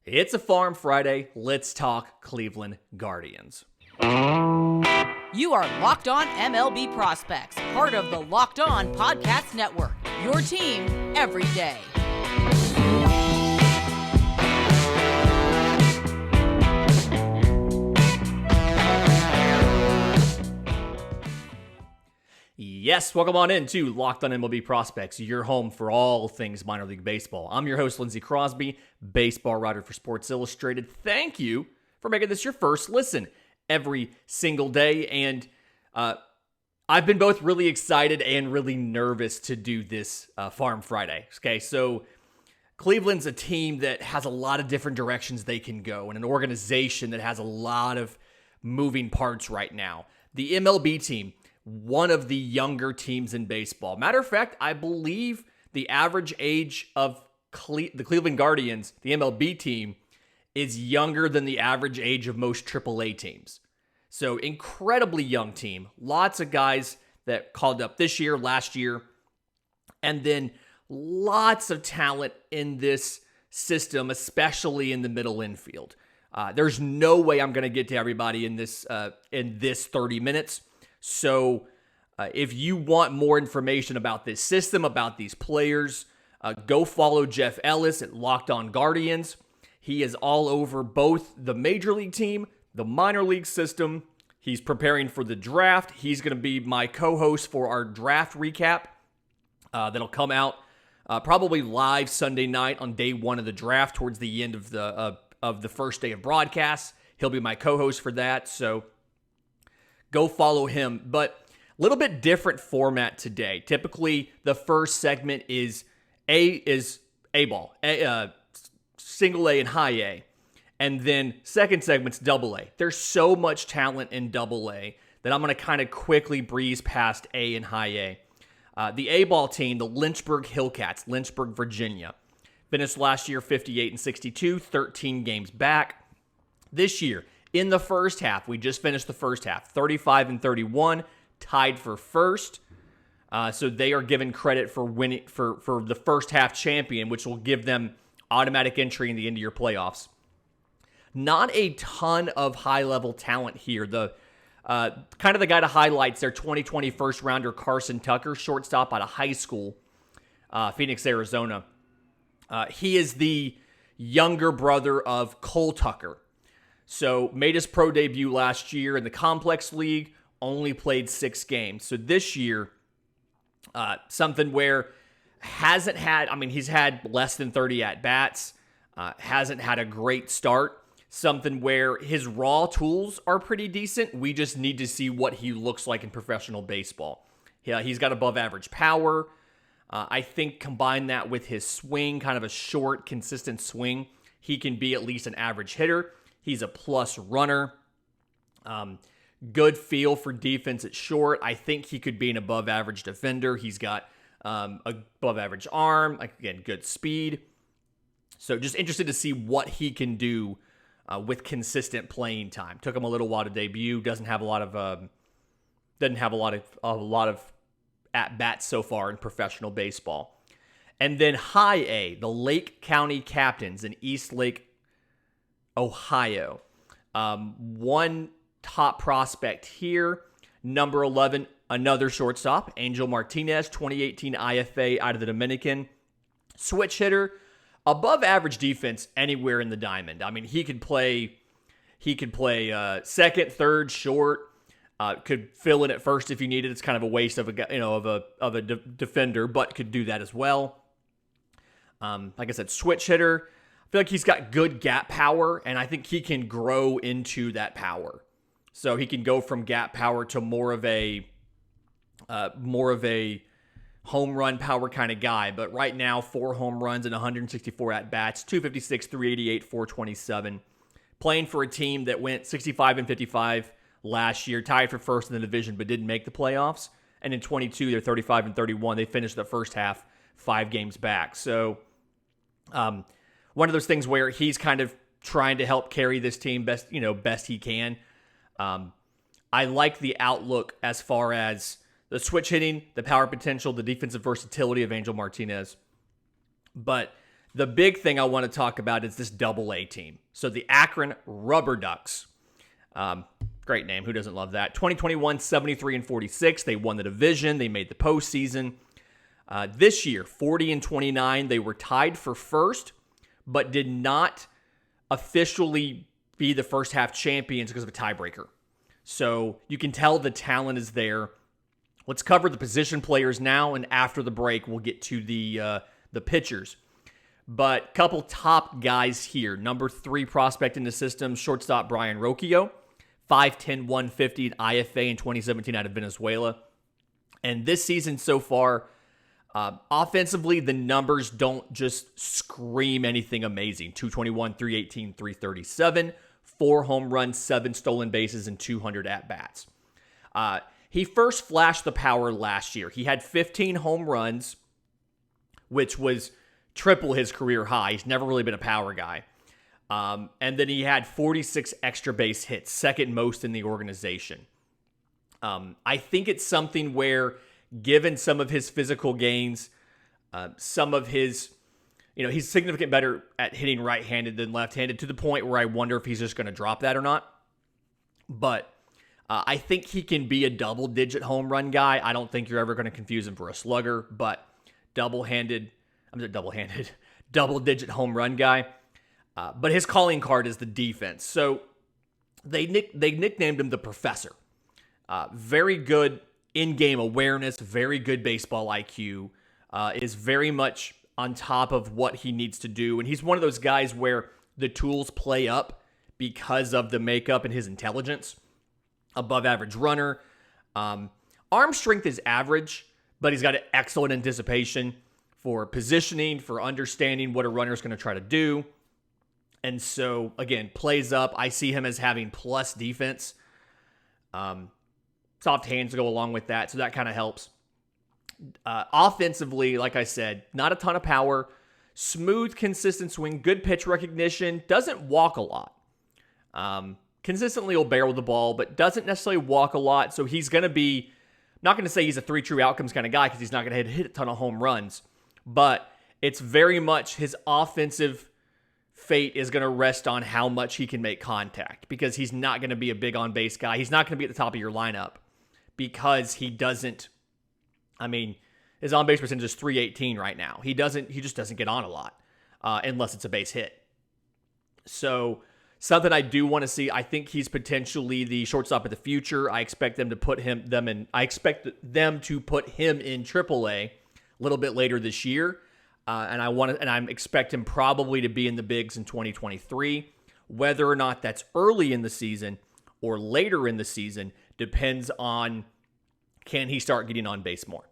It's a Farm Friday. Let's talk Cleveland Guardians. You are Locked On MLB Prospects, part of the Locked On Podcast Network, your team every day. Yes, welcome on into Locked On MLB Prospects, your home for all things minor league baseball. I'm your host, Lindsey Crosby, baseball writer for Sports Illustrated. Thank you for making this your first listen every single day. And I've been both really excited and really nervous to do this Farm Friday. Okay, so Cleveland's a team that has a lot of different directions they can go, and an organization that has a lot of moving parts right now. The MLB team, one of the younger teams in baseball. Matter of fact, I believe the average age of the Cleveland Guardians, the MLB team, is younger than the average age of most AAA teams. So incredibly young team. Lots of guys that called up this year, last year, and then lots of talent in this system, especially in the middle infield. There's no way I'm going to get to everybody in this 30 minutes. So if you want more information about this system, about these players, go follow Jeff Ellis at Locked On Guardians. He is all over both the major league team, the minor league system. He's preparing for the draft. He's going to be my co-host for our draft recap that'll come out probably live Sunday night on day one of the draft towards the end of the first day of broadcast. He'll be my co-host for that. So go follow him. But a little bit different format today. Typically, the first segment is A-ball, Single-A and high A. And then second segment's Double-A. There's so much talent in Double-A that I'm going to kind of quickly breeze past A and high A. The A-ball team, the Lynchburg Hillcats, Lynchburg, Virginia, finished last year 58-62, 13 games back. This year, in the first half, we just finished the first half, 35-31, tied for first. So they are given credit for winning for the first half champion, which will give them automatic entry in the end of your playoffs. Not a ton of high-level talent here. The kind of the guy to highlight their 2020 first-rounder Carson Tucker, shortstop out of high school, Phoenix, Arizona. He is the younger brother of Cole Tucker. So made his pro debut last year in the Complex League, only played 6 games. So this year, something where he's had less than 30 at-bats, hasn't had a great start. Something where his raw tools are pretty decent. We just need to see what he looks like in professional baseball. Yeah, he's got above average power. I think combine that with his swing, kind of a short, consistent swing, he can be at least an average hitter. He's a plus runner. Good feel for defense at short. I think he could be an above average defender. He's got above average arm. Again, good speed. So just interested to see what he can do with consistent playing time. Took him a little while to debut. Doesn't have a lot of at bats so far in professional baseball. And then high A, the Lake County Captains in East Lake, Ohio. One top prospect here, number 11, another shortstop, Angel Martinez, 2018 IFA out of the Dominican. Switch hitter, above average defense anywhere in the diamond. I mean, he could play second, third, short. Could fill in at first if you needed. It's kind of a waste of a defender, but could do that as well. Like I said, switch hitter. I feel like he's got good gap power, and I think he can grow into that power. So he can go from gap power to more of a home run power kind of guy. But right now, 4 home runs and 164 at-bats, 256, 388, 427. Playing for a team that went 65-55 last year, tied for first in the division, but didn't make the playoffs. And in 22, they're 35-31. They finished the first half 5 games back. So one of those things where he's kind of trying to help carry this team best he can. I like the outlook as far as the switch hitting, the power potential, the defensive versatility of Angel Martinez. But The big thing I want to talk about is this Double-A team. So the Akron RubberDucks. Great name. Who doesn't love that? 2021, 73-46. They won the division. They made the postseason. This year, 40-29. They were tied for first, but did not officially be the first half champions because of a tiebreaker. So you can tell the talent is there. Let's cover the position players now, and after the break, we'll get to the pitchers. But couple top guys here. Number 3 prospect in the system, shortstop Brayan Rocchio, 5'10", 150 at IFA in 2017 out of Venezuela. And this season so far, offensively, the numbers don't just scream anything amazing. 221, 318, 337, 4 home runs, 7 stolen bases, and 200 at-bats. He first flashed the power last year. He had 15 home runs, which was triple his career high. He's never really been a power guy. And then he had 46 extra base hits, second most in the organization. I think it's something where, given some of his physical gains, some of his, he's significantly better at hitting right-handed than left-handed, to the point where I wonder if he's just going to drop that or not. But I think he can be a double-digit home run guy. I don't think you're ever going to confuse him for a slugger, but double-digit home run guy. But his calling card is the defense. So they nicknamed him the Professor. Very good in-game awareness, very good baseball IQ, is very much on top of what he needs to do. And he's one of those guys where the tools play up because of the makeup and his intelligence. Above average runner. Arm strength is average, but he's got an excellent anticipation for positioning, for understanding what a runner is going to try to do. And so, again, plays up. I see him as having plus defense. Soft hands go along with that, so that kind of helps. Offensively, like I said, not a ton of power. Smooth, consistent swing, good pitch recognition. Doesn't walk a lot. Consistently will barrel the ball, but doesn't necessarily walk a lot. So he's going to be, I'm not going to say he's a 3 true outcomes kind of guy, because he's not going to hit a ton of home runs. But it's very much his offensive fate is going to rest on how much he can make contact, because he's not going to be a big on-base guy. He's not going to be at the top of your lineup because he doesn't, his on-base percentage is 318 right now. He just doesn't get on a lot unless it's a base hit. So something I do want to see. I think he's potentially the shortstop of the future. I expect them to put him in Triple-A a little bit later this year. And I expect him probably to be in the bigs in 2023. Whether or not that's early in the season or later in the season depends on, can he start getting on base more?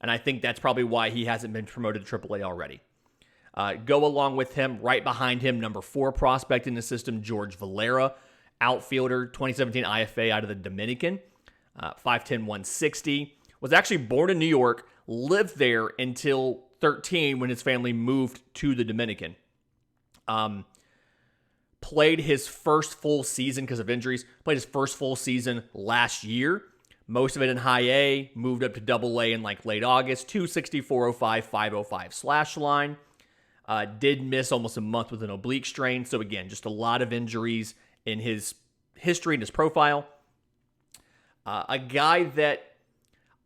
And I think that's probably why he hasn't been promoted to Triple-A already. Go along with him, right behind him, number 4 prospect in the system, George Valera, outfielder, 2017 IFA out of the Dominican, 5'10", 160. Was actually born in New York, lived there until 13 when his family moved to the Dominican. Played his first full season because of injuries. Played his first full season last year. Most of it in high A. Moved up to Double-A in late August. 260, 405, 505 slash line. Did miss almost a month with an oblique strain. So again, just a lot of injuries in his history and his profile. A guy that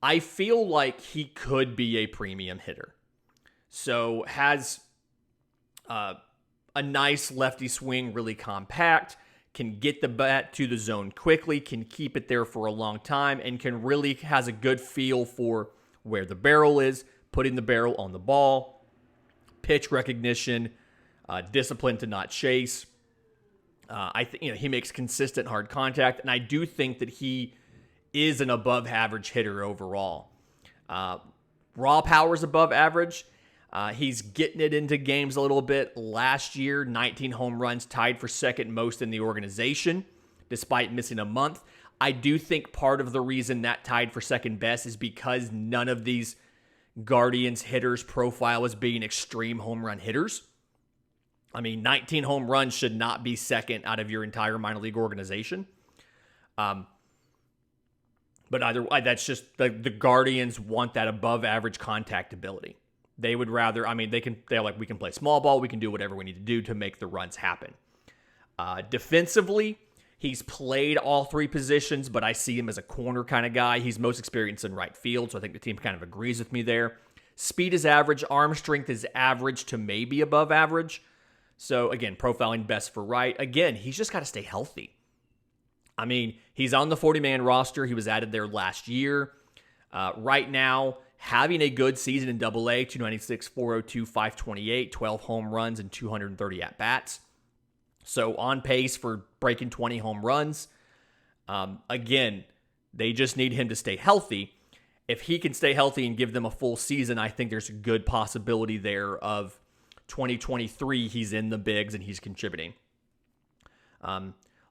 I feel like he could be a premium hitter. So has a nice lefty swing, really compact, can get the bat to the zone quickly, can keep it there for a long time, and has a good feel for where the barrel is, putting the barrel on the ball, pitch recognition, discipline to not chase. I think he makes consistent hard contact, and I do think that he is an above average hitter overall. Raw power is above average. He's getting it into games a little bit. Last year, 19 home runs, tied for second most in the organization, despite missing a month. I do think part of the reason that tied for second best is because none of these Guardians hitters profile as being extreme home run hitters. 19 home runs should not be second out of your entire minor league organization. But that's just the Guardians want that above average contact ability. They would rather, they're like, we can play small ball, we can do whatever we need to do to make the runs happen. Defensively, he's played all three positions, but I see him as a corner kind of guy. He's most experienced in right field, so I think the team kind of agrees with me there. Speed is average. Arm strength is average to maybe above average. So, again, profiling best for right. Again, he's just got to stay healthy. I mean, he's on the 40-man roster. He was added there last year. Right now, having a good season in Double-A, 296, 402, 528, 12 home runs, and 230 at-bats. So on pace for breaking 20 home runs. Again, they just need him to stay healthy. If he can stay healthy and give them a full season, I think there's a good possibility there of 2023, he's in the bigs and he's contributing.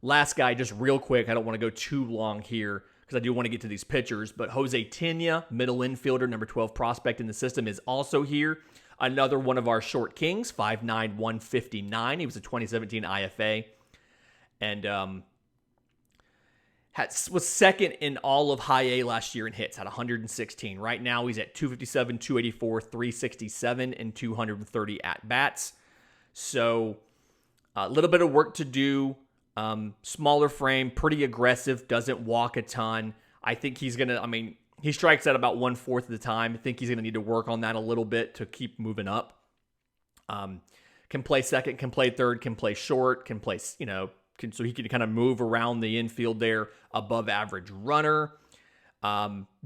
Last guy, just real quick, I don't want to go too long here because I do want to get to these pitchers, but Jose Tena, middle infielder, number 12 prospect in the system, is also here. Another one of our short kings, 5'9", 159. He was a 2017 IFA. And was second in all of high A last year in hits, had 116. Right now, he's at 257, 284, 367, and 230 at-bats. So a little bit of work to do. Smaller frame, pretty aggressive, doesn't walk a ton. I think he's going to, he strikes at about 1/4 of the time. I think he's going to need to work on that a little bit to keep moving up. Can play second, can play third, can play short, can play, so he can kind of move around the infield there. Above average runner.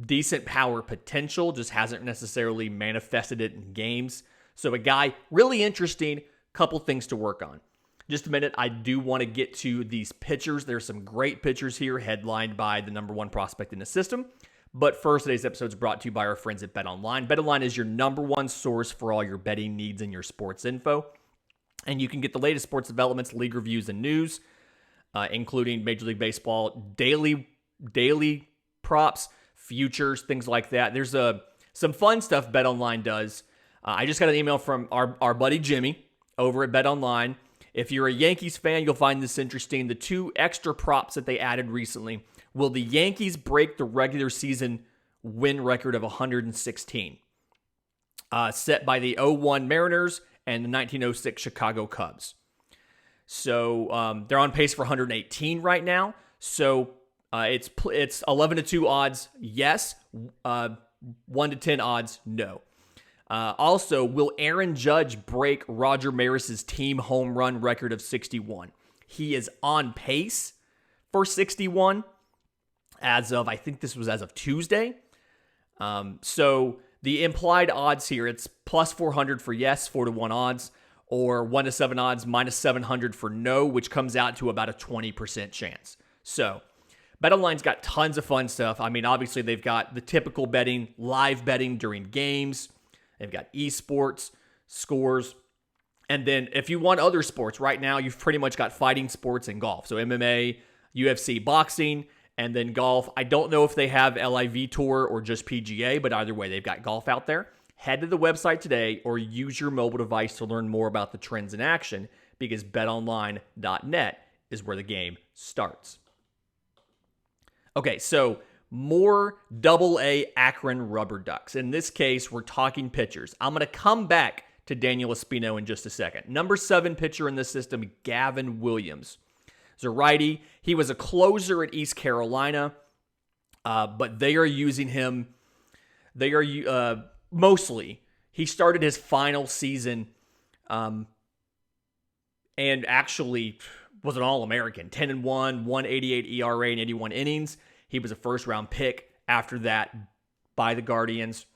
Decent power potential, just hasn't necessarily manifested it in games. So a guy really interesting, couple things to work on. Just a minute, I do want to get to these pitchers. There's some great pitchers here, headlined by the number one prospect in the system. But first, today's episode is brought to you by our friends at BetOnline. BetOnline is your number one source for all your betting needs and your sports info. And you can get the latest sports developments, league reviews, and news, including Major League Baseball, daily props, futures, things like that. There's some fun stuff BetOnline does. I just got an email from our buddy Jimmy over at BetOnline. If you're a Yankees fan, you'll find this interesting. The two extra props that they added recently. Will the Yankees break the regular season win record of 116? Set by the 2001 Mariners and the 1906 Chicago Cubs. So they're on pace for 118 right now. So it's 11-2 odds, yes. 1-10 odds, no. Also, will Aaron Judge break Roger Maris's team home run record of 61? He is on pace for 61 as of, I think this was as of Tuesday. So the implied odds here, it's plus 400 for yes, 4-1 odds, or 1-7 odds, minus 700 for no, which comes out to about a 20% chance. So BetOnline's got tons of fun stuff. Obviously they've got the typical betting, live betting during games. They've got esports, scores. And then if you want other sports, right now you've pretty much got fighting sports and golf. So MMA, UFC, boxing, and then golf. I don't know if they have LIV Tour or just PGA, but either way, they've got golf out there. Head to the website today or use your mobile device to learn more about the trends in action because betonline.net is where the game starts. Okay, so more Double-A Akron RubberDucks. In this case, we're talking pitchers. I'm going to come back to Daniel Espino in just a second. Number 7 pitcher in the system, Gavin Williams. He's a righty. He was a closer at East Carolina, but they are using him. They are mostly. He started his final season and actually was an All-American. 10-1, 188 ERA in 81 innings. He was a first-round pick after that by the Guardians.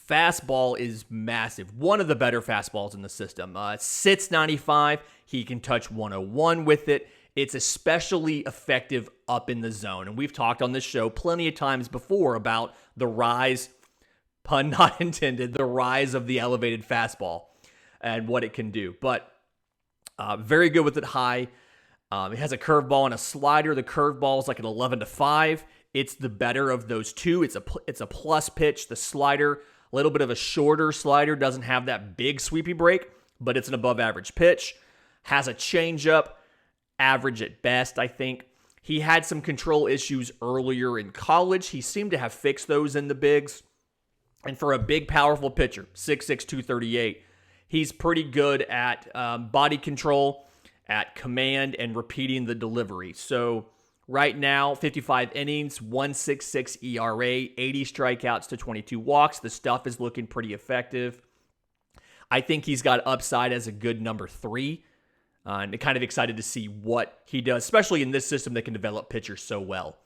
Fastball is massive. One of the better fastballs in the system. Sits 95. He can touch 101 with it. It's especially effective up in the zone. And we've talked on this show plenty of times before about the rise, pun not intended, the rise of the elevated fastball and what it can do. But very good with it high. It has a curveball and a slider. The curveball is like an 11-5. It's the better of those two. It's a plus pitch. The slider, a little bit of a shorter slider, doesn't have that big sweepy break, but it's an above average pitch. Has a changeup, average at best, I think. He had some control issues earlier in college. He seemed to have fixed those in the bigs. And for a big, powerful pitcher, 6'6", 238, he's pretty good at body control, at command, and repeating the delivery. So right now, 55 innings, 1.66 ERA, 80 strikeouts to 22 walks. The stuff is looking pretty effective. I think he's got upside as a good number 3. And kind of excited to see what he does, especially in this system that can develop pitchers so well.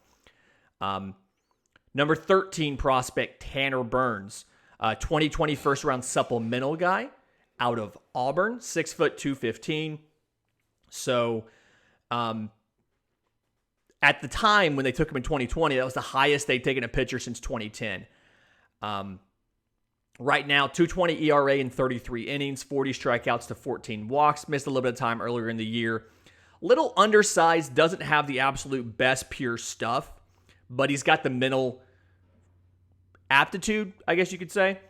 Number 13 prospect, Tanner Burns, 2020 first round supplemental guy out of Auburn, 6 foot 215. So, at the time when they took him in 2020, that was the highest they'd taken a pitcher since 2010. Right now, 2.20 ERA in 33 innings, 40 strikeouts to 14 walks. Missed a little bit of time earlier in the year. Little undersized, doesn't have the absolute best pure stuff, but he's got the mental aptitude, I guess you could say.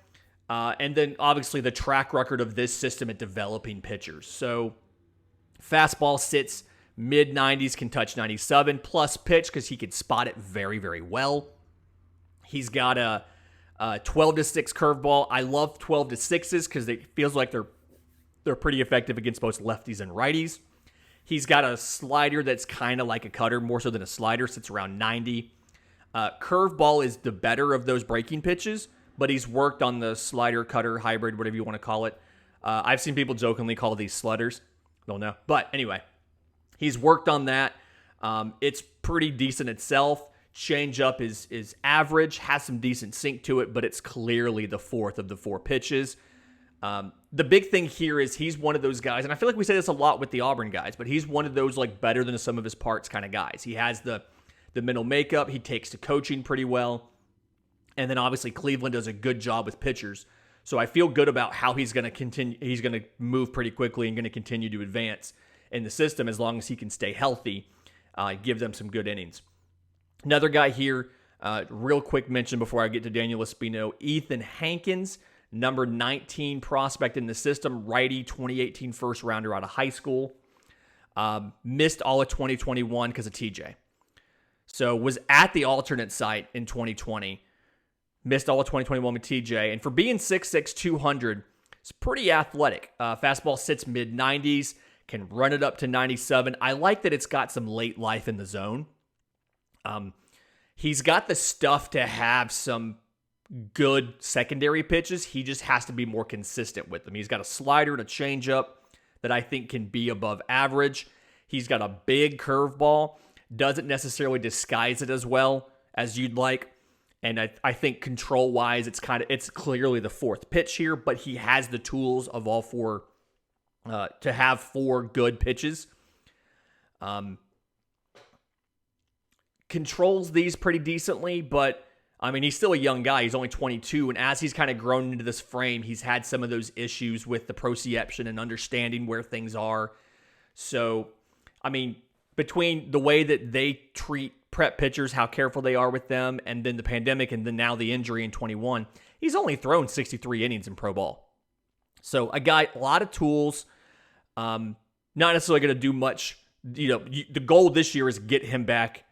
And then obviously the track record of this system at developing pitchers. So fastball sits mid-90s, can touch 97, plus pitch because he can spot it very, very well. He's got a 12-6 curveball. I love 12-6s because it feels like they're pretty effective against both lefties and righties. He's got a slider that's kind of like a cutter, more so than a slider, sits around 90. Curveball is the better of those breaking pitches, but he's worked on the slider, cutter, hybrid, whatever you want to call it. I've seen people jokingly call these slutters. Don't know. But anyway, he's worked on that. It's pretty decent itself. Changeup is average, has some decent sink to it, but it's clearly the 4th of the 4 pitches. The big thing here is he's one of those guys, and I feel like we say this a lot with the Auburn guys, but he's one of those like better than some of his parts kind of guys. He has the mental makeup. He takes to coaching pretty well. And then obviously Cleveland does a good job with pitchers. So I feel good about how he's going to continue. He's going to move pretty quickly and going to continue to advance in the system as long as he can stay healthy, give them some good innings. Another guy here, real quick mention before I get to Daniel Espino, Ethan Hankins, number 19 prospect in the system, righty, 2018 first rounder out of high school. Missed all of 2021 because of TJ. So was at the alternate site in 2020. Missed all of 2021 with TJ. And for being 6'6", 200, it's pretty athletic. Fastball sits mid-90s, can run it up to 97. I like that it's got some late life in the zone. He's got the stuff to have some good secondary pitches. He just has to be more consistent with them. He's got a slider and a changeup that I think can be above average. He's got a big curveball. Doesn't necessarily disguise it as well as you'd like. And I think control-wise, it's clearly the 4th pitch here, but he has the tools of all 4 to have 4 good pitches. Controls these pretty decently, but I mean, he's still a young guy. He's only 22, and as he's kind of grown into this frame, he's had some of those issues with the proprioception and understanding where things are. So, I mean, between the way that they treat prep pitchers, how careful they are with them, and then the pandemic, and then now the injury in 21, he's only thrown 63 innings in pro ball. So a guy, a lot of tools, not necessarily going to do much. You know, the goal this year is get him back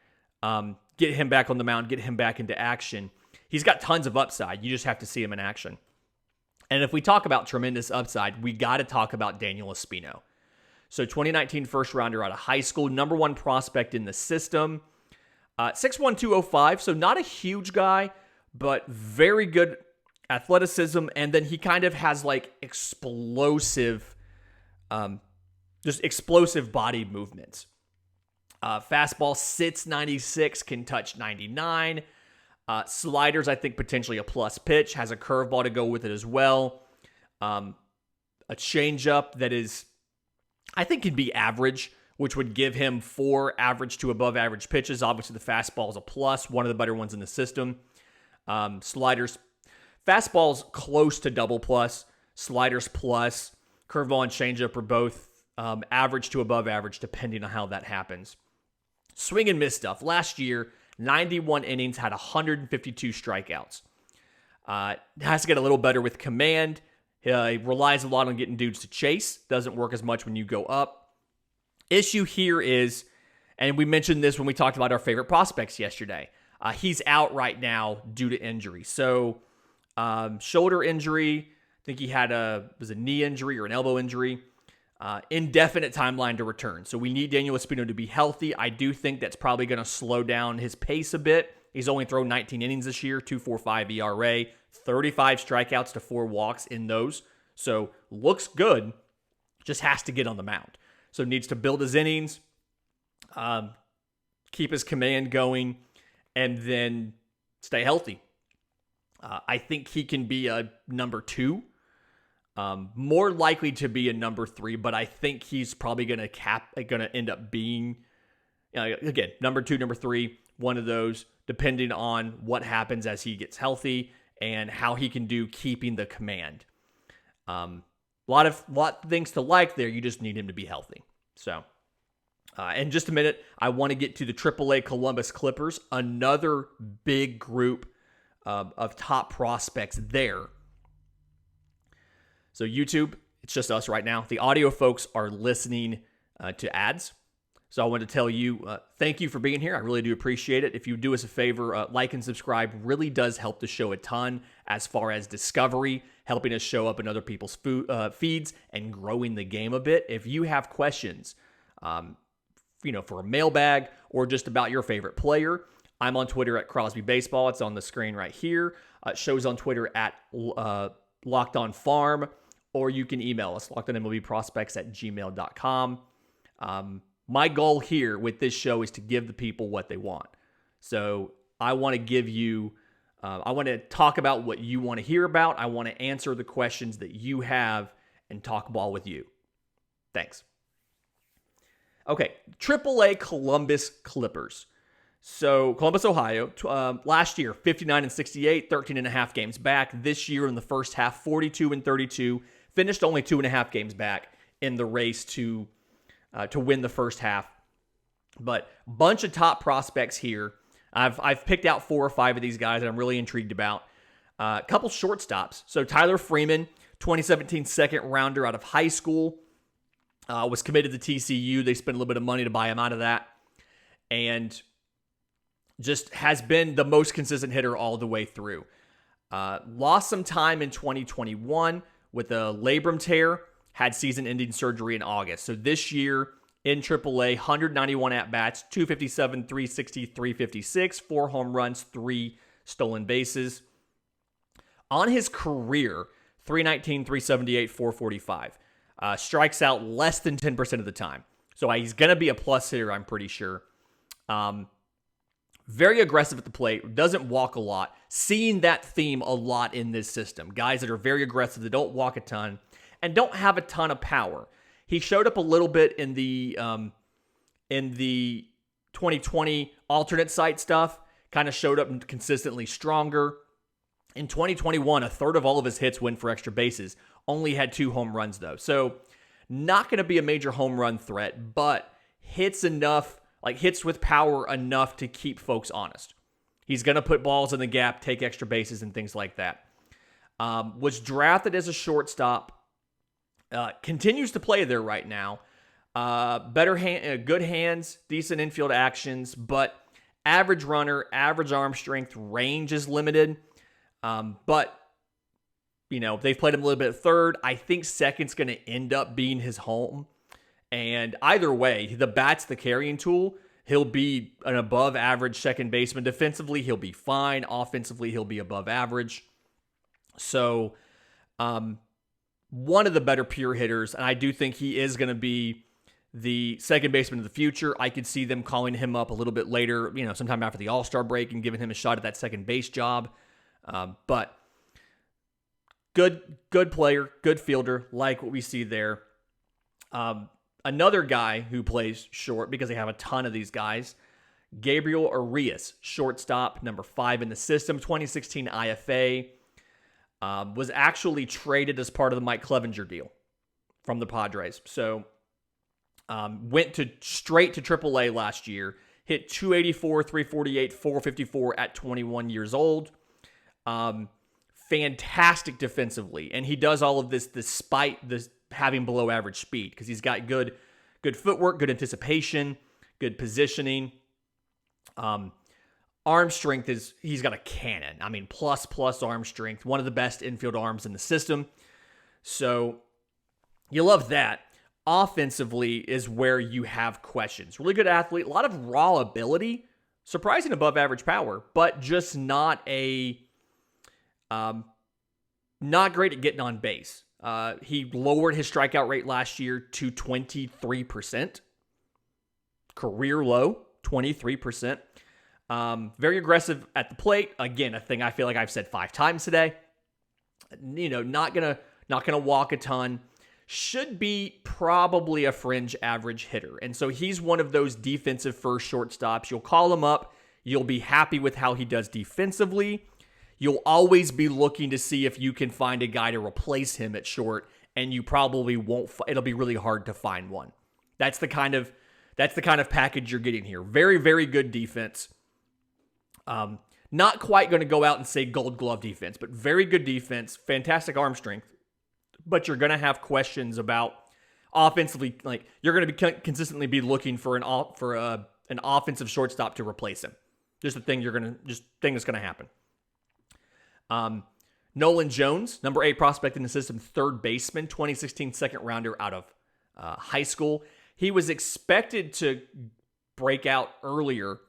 on the mound, get him back into action. He's got tons of upside. You just have to see him in action. And if we talk about tremendous upside, we got to talk about Daniel Espino. So 2019 first rounder out of high school, number 1 prospect in the system. 6'1", 205, so not a huge guy, but very good athleticism. And then he kind of has like explosive body movements. Fastball sits 96, can touch 99. Sliders, I think, potentially a plus pitch. Has a curveball to go with it as well. A changeup that is, I think, can be average, which would give him 4 average to above average pitches. Obviously, the fastball is a plus, one of the better ones in the system. Sliders, fastball's close to double plus. Sliders plus. Curveball and changeup are both average to above average, depending on how that happens. Swing and miss stuff. Last year, 91 innings, had 152 strikeouts. Has to get a little better with command. He relies a lot on getting dudes to chase. Doesn't work as much when you go up. Issue here is, and we mentioned this when we talked about our favorite prospects yesterday, he's out right now due to injury. So Shoulder injury. I think he had a knee injury or an elbow injury. Indefinite timeline to return. So we need Daniel Espino to be healthy. I do think that's probably going to slow down his pace a bit. He's only thrown 19 innings this year, 2.45 ERA, 35 strikeouts to 4 walks in those. So looks good, just has to get on the mound. So needs to build his innings, keep his command going, and then stay healthy. I think he can be a number 2. More likely to be a number 3, but I think he's probably going to end up being, again, number 2, number 3, one of those, depending on what happens as he gets healthy and how he can do keeping the command. A lot of things to like there. You just need him to be healthy. So, in just a minute, I want to get to the Double-A Columbus Clippers, another big group of top prospects there. So YouTube, it's just us right now. The audio folks are listening to ads. So I want to tell you, thank you for being here. I really do appreciate it. If you do us a favor, like and subscribe really does help the show a ton as far as discovery, helping us show up in other people's feeds and growing the game a bit. If you have questions, for a mailbag or just about your favorite player, I'm on Twitter at Crosby Baseball. It's on the screen right here. Shows on Twitter at Locked On Farm, or you can email us, lockedonmlbprospects@gmail.com. My goal here with this show is to give the people what they want. So I want to give you, I want to talk about what you want to hear about. I want to answer the questions that you have and talk ball with you. Thanks. Okay, Double-A Columbus Clippers. So Columbus, Ohio, last year, 59-68, 13.5 games back. This year in the first half, 42-32, finished only 2.5 games back in the race to win the first half. But bunch of top prospects here. I've picked out 4 or 5 of these guys that I'm really intrigued about. A couple shortstops. So Tyler Freeman, 2017 second rounder out of high school, was committed to TCU. They spent a little bit of money to buy him out of that. And just has been the most consistent hitter all the way through. Lost some time in 2021 with a labrum tear, had season-ending surgery in August. So this year in Double-A, 191 at-bats, 257, 360, 356, 4 home runs, 3 stolen bases. On his career, 319, 378, 445. Strikes out less than 10% of the time. So he's going to be a plus hitter, I'm pretty sure. Very aggressive at the plate, doesn't walk a lot. Seeing that theme a lot in this system. Guys that are very aggressive, that don't walk a ton, and don't have a ton of power. He showed up a little bit in the 2020 alternate site stuff. Kind of showed up consistently stronger. In 2021, a third of all of his hits went for extra bases. Only had 2 home runs, though. So not going to be a major home run threat, but hits enough, hits with power enough to keep folks honest. He's going to put balls in the gap, take extra bases, and things like that. Was drafted as a shortstop. Continues to play there right now. Good hands, decent infield actions, but average runner, average arm strength, range is limited. But they've played him a little bit at third. I think second's going to end up being his home. And either way, the bat's the carrying tool. He'll be an above average second baseman. Defensively, he'll be fine. Offensively, he'll be above average. So, one of the better pure hitters, and I do think he is going to be the second baseman of the future. I could see them calling him up a little bit later, sometime after the All-Star break and giving him a shot at that second base job. But good player, good fielder, like what we see there. Another guy who plays short, because they have a ton of these guys, Gabriel Arias, shortstop, number 5 in the system, 2016 IFA, was actually traded as part of the Mike Clevenger deal from the Padres. So went straight to Double-A last year, hit 284, 348, 454 at 21 years old. Fantastic defensively, and he does all of this despite this having below average speed, because he's got good footwork, good anticipation, good positioning. arm strength he's got a cannon. I mean, plus arm strength, one of the best infield arms in the system. So you love that. Offensively is where you have questions. Really good athlete, a lot of raw ability, surprising above average power, but just not not great at getting on base. He lowered his strikeout rate last year to 23%. Career low, 23%. Very aggressive at the plate. Again, a thing I feel like I've said 5 times today. Not gonna walk a ton. Should be probably a fringe average hitter. And so he's one of those defensive first shortstops. You'll call him up. You'll be happy with how he does defensively. You'll always be looking to see if you can find a guy to replace him at short, and you probably won't. It'll be really hard to find one. That's the kind of package you're getting here. Very, very good defense. Not quite going to go out and say gold glove defense, but very good defense, fantastic arm strength. But you're going to have questions about offensively. Like, you're going to be consistently be looking for an offensive shortstop to replace him. Just a thing that's going to happen. Nolan Jones, number 8 prospect in the system, third baseman, 2016 second rounder out of high school. He was expected to break out earlier,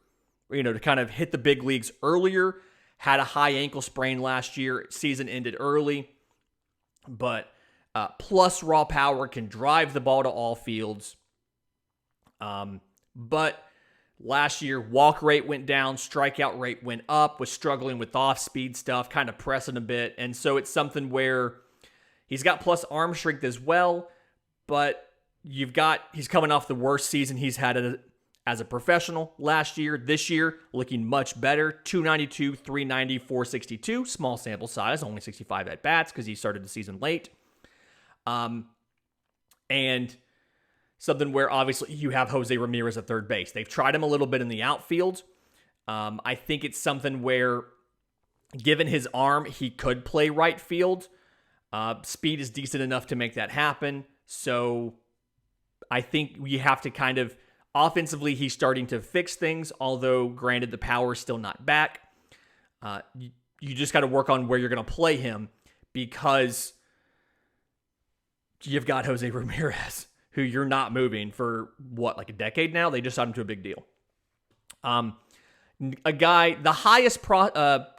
to kind of hit the big leagues earlier. Had a high ankle sprain last year. Season ended early. But plus raw power, can drive the ball to all fields. But last year, walk rate went down, strikeout rate went up, was struggling with off-speed stuff, kind of pressing a bit. And so it's something where he's got plus arm strength as well, but he's coming off the worst season he's had as a professional last year. This year, looking much better. 292, 390, 462. Small sample size, only 65 at-bats because he started the season late. And something where obviously you have Jose Ramirez at third base. They've tried him a little bit in the outfield. I think it's something where, given his arm, he could play right field. Speed is decent enough to make that happen. So I think we have to kind of, offensively, he's starting to fix things, although granted the power is still not back. You just got to work on where you're going to play him, because you've got Jose Ramirez, who you're not moving for, like a decade now? They just signed him to a big deal. A guy, the highest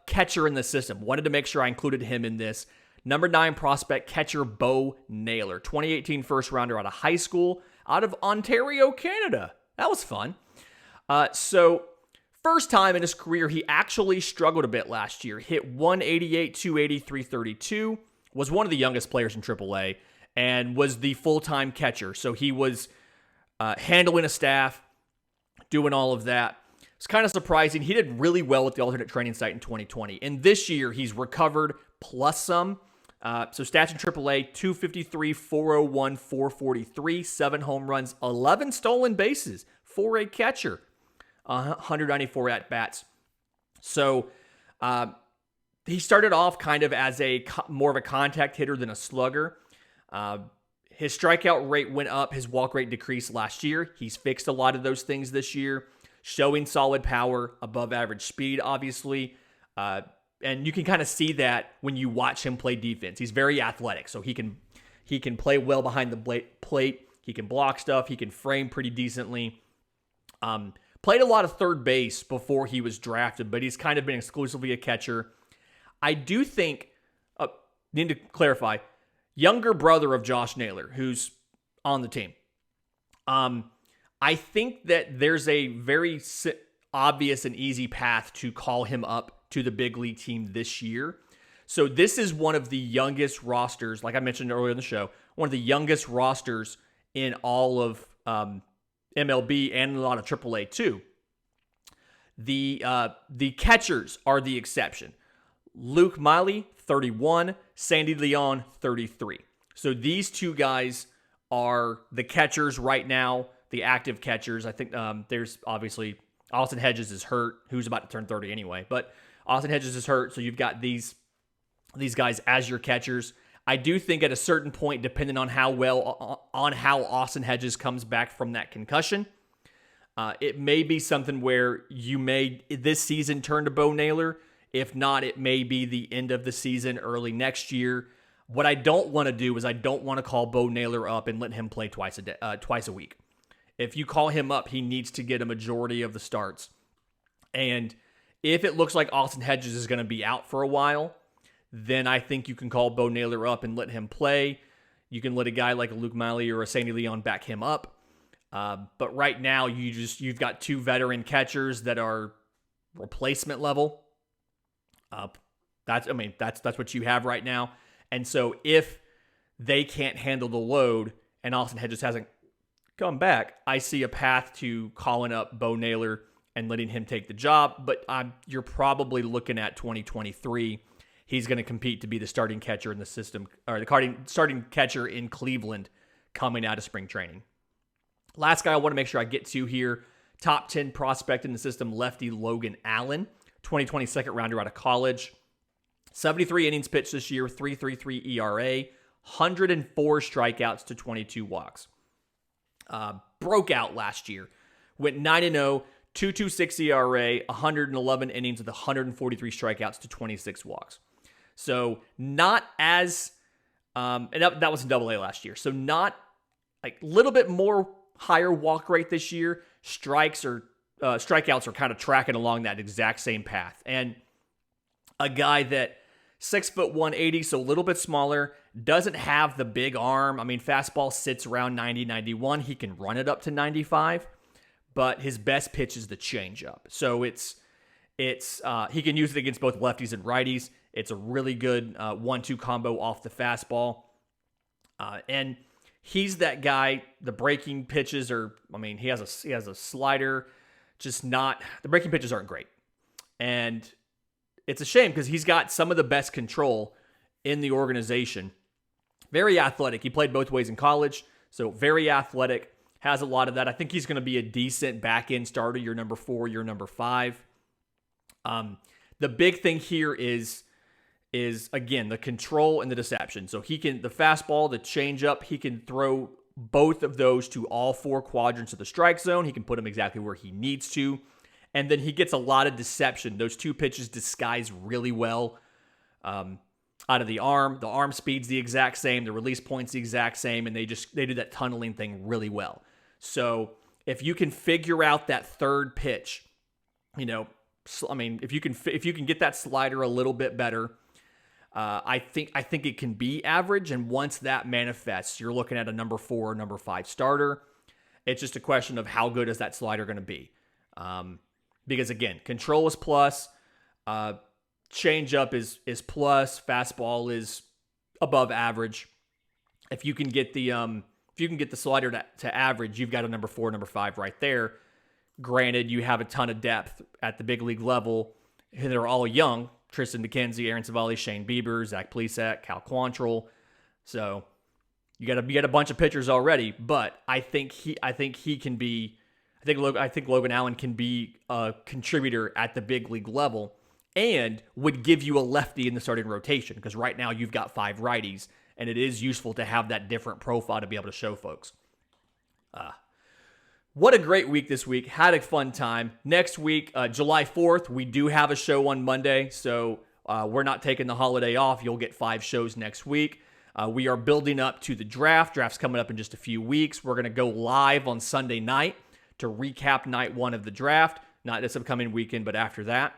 catcher in the system, wanted to make sure I included him in this. Number 9 prospect, catcher Bo Naylor. 2018 first rounder out of high school, out of Ontario, Canada. That was fun. So first time in his career, he actually struggled a bit last year. Hit 188, 280, 332. Was one of the youngest players in Triple-A. And was the full-time catcher. So he was handling a staff, doing all of that. It's kind of surprising. He did really well at the alternate training site in 2020. And this year, he's recovered plus some. So stats in AAA, 253, 401, 443, 7 home runs, 11 stolen bases for a catcher, 194 at-bats. So he started off kind of as more of a contact hitter than a slugger. His strikeout rate went up. His walk rate decreased last year. He's fixed a lot of those things this year, showing solid power, above average speed, obviously. And you can kind of see that when you watch him play defense. He's very athletic, so he can play well behind the plate. He can block stuff. He can frame pretty decently. Played a lot of third base before he was drafted, but he's kind of been exclusively a catcher. I do think, need to clarify, younger brother of Josh Naylor, who's on the team. I think that there's a very obvious and easy path to call him up to the big league team this year. So this is one of the youngest rosters, like I mentioned earlier in the show, one of the youngest rosters in all of MLB and a lot of AAA too. The catchers are the exception. Luke Miley, 31, Sandy Leon, 33. So these two guys are the catchers right now, the active catchers. I think there's obviously Austin Hedges is hurt, who's about to turn 30 anyway, but Austin Hedges is hurt, so you've got these guys as your catchers. I do think at a certain point, depending on how Austin Hedges comes back from that concussion, It may be something where you may this season turn to Bo Naylor. If not, it may be the end of the season, early next year. What I don't want to do is I don't want to call Bo Naylor up and let him play twice a week. If you call him up, he needs to get a majority of the starts. And if it looks like Austin Hedges is going to be out for a while, then I think you can call Bo Naylor up and let him play. You can let a guy like a Luke Miley or a Sandy Leon back him up. But right now, you've got two veteran catchers that are replacement level. That's what you have right now. And so if they can't handle the load and Austin Hedges hasn't come back, I see a path to calling up Bo Naylor and letting him take the job. But you're probably looking at 2023. He's going to compete to be the starting catcher in the system, or the starting catcher in Cleveland coming out of spring training. Last guy I want to make sure I get to here, top 10 prospect in the system, lefty Logan Allen, 2020 second rounder out of college. 73 innings pitched this year, 3.33 ERA, 104 strikeouts to 22 walks. Broke out last year, went 9-0, 2.26 ERA, 111 innings with 143 strikeouts to 26 walks. So not as, and that was in Double-A last year. So not like little bit more higher walk rate this year. Strikeouts are kind of tracking along that exact same path. And a guy that 6'1", 180, so a little bit smaller, doesn't have the big arm. I mean, fastball sits around 90, 91. He can run it up to 95, but his best pitch is the changeup. So it's he can use it against both lefties and righties. It's a really good 1-2 combo off the fastball. And he's that guy. The breaking pitches are, I mean, he has a slider, just not, the breaking pitches aren't great. And it's a shame because he's got some of the best control in the organization. Very athletic. He played both ways in college, so very athletic. Has a lot of that. I think he's going to be a decent back-end starter, your number 4, your number 5. The big thing here is again, the control and the deception. So he can, the fastball, the changeup, he can throw both of those to all 4 quadrants of the strike zone. He can put them exactly where he needs to. And then he gets a lot of deception. Those 2 pitches disguise really well out of the arm. The arm speed's the exact same. The release point's the exact same. And they do that tunneling thing really well. So if you can figure out that third pitch, you know, I mean, if you can get that slider a little bit better, I think it can be average. And once that manifests, you're looking at a number 4, number 5 starter. It's just a question of how good is that slider going to be. Because again, control is plus, changeup is plus, fastball is above average. If you can get the slider to average, you've got a number 4, number 5 right there. Granted, you have a ton of depth at the big league level. They're all young: Tristan McKenzie, Aaron Savali, Shane Bieber, Zach Plesac, Cal Quantrill. So you got a bunch of pitchers already. But I think Logan Allen can be a contributor at the big league level and would give you a lefty in the starting rotation, because right now you've got 5 righties, and it is useful to have that different profile to be able to show folks. What a great week this week. Had a fun time. Next week, July 4th, we do have a show on Monday, so we're not taking the holiday off. You'll get 5 shows next week. We are building up to the draft. Draft's coming up in just a few weeks. We're going to go live on Sunday night to recap night 1 of the draft. Not this upcoming weekend, but after that.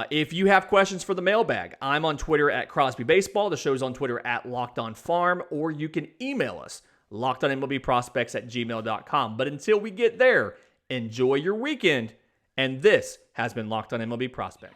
If you have questions for the mailbag, I'm on Twitter at Crosby Baseball. The show's on Twitter at Locked On Farm, or you can email us, LockedOnMLBProspects@gmail.com. But until we get there, enjoy your weekend. And this has been Locked On MLB Prospects.